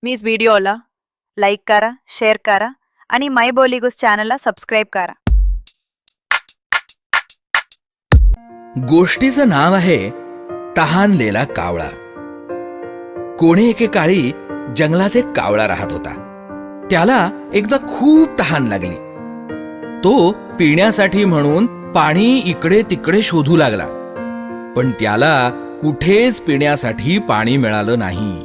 मीच व्हिडिओला लाईक करा, शेअर करा आणि माय बोलीगुस चॅनलला सबस्क्राईब करा. गोष्टीचं नाव आहे तहानलेला कावळा. कोणी एकेकाळी जंगलात एक कावळा राहत होता. त्याला एकदा खूप तहान लागली. तो पिण्यासाठी म्हणून पाणी इकडे तिकडे शोधू लागला, पण त्याला कुठेच पिण्यासाठी पाणी मिळालं नाही.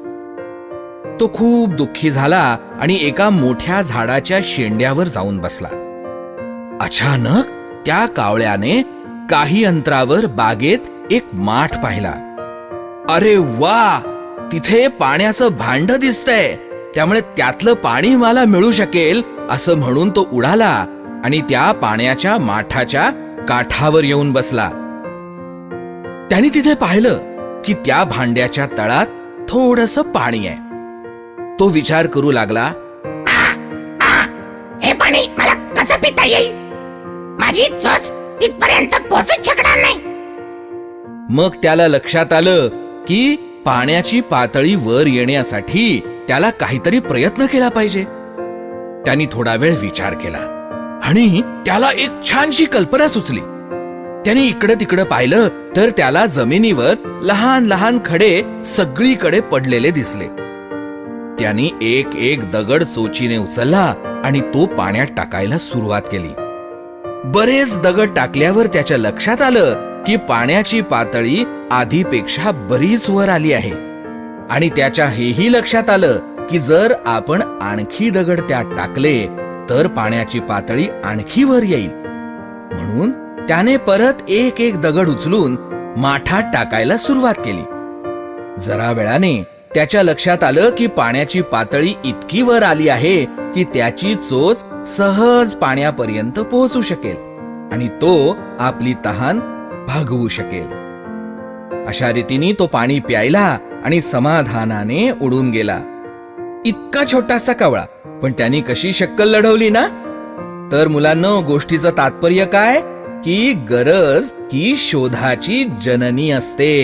तो खूप दुःखी झाला आणि एका मोठ्या झाडाच्या शेंड्यावर जाऊन बसला. अचानक त्या कावळ्याने काही अंतरावर बागेत एक माठ पाहिला. अरे वा, तिथे पाण्याचं भांड दिसतंय, त्यामुळे त्यातलं पाणी मला मिळू शकेल असं म्हणून तो उडाला आणि त्या पाण्याच्या माठाच्या काठावर येऊन बसला. त्याने तिथे पाहिलं की त्या भांड्याच्या तळात थोडंसं पाणी आहे. तो विचार करू लागला, हे पाणी मला कसं पिता येईल? माझी चोच तिथपर्यंत पोहोचूच शकणार नाही. मग त्याला लक्षात आलं की पाण्याची पातळी वर येण्यासाठी त्याला काहीतरी प्रयत्न केला पाहिजे. त्यांनी थोडा वेळ विचार केला आणि त्याला एक छानशी कल्पना सुचली. त्याने इकडे तिकडे पाहिलं तर त्याला जमिनीवर लहान लहान खडे सगळीकडे पडलेले दिसले. त्यांनी एक एक दगड चोचीने उचलला आणि तो पाण्यात टाकायला सुरुवात केली. बरेच दगड टाकल्यावर त्याच्या लक्षात आलं की पाण्याची पातळी आधीपेक्षा बरीच वर आली आहे. आणि त्याच्या हेही लक्षात आलं की जर आपण आणखी दगड त्यात टाकले तर पाण्याची पातळी आणखी वर येईल. म्हणून त्याने परत एक एक दगड उचलून माठात टाकायला सुरुवात केली. जरा वेळाने त्याच्या लक्षात आलं की पाण्याची पातळी इतकी वर आली आहे की त्याची चोच सहज पाण्यापर्यंत पोहोचू शकेल आणि तो आपली तहान भागवू शकेल. अशा रीतीने तो पाणी प्यायला आणि समाधानाने उडून गेला. इतका छोटासा कावळा, पण त्यांनी कशी शक्कल लढवली ना. तर मुलांनो, गोष्टीचं तात्पर्य काय की गरज ही शोधाची जननी असते.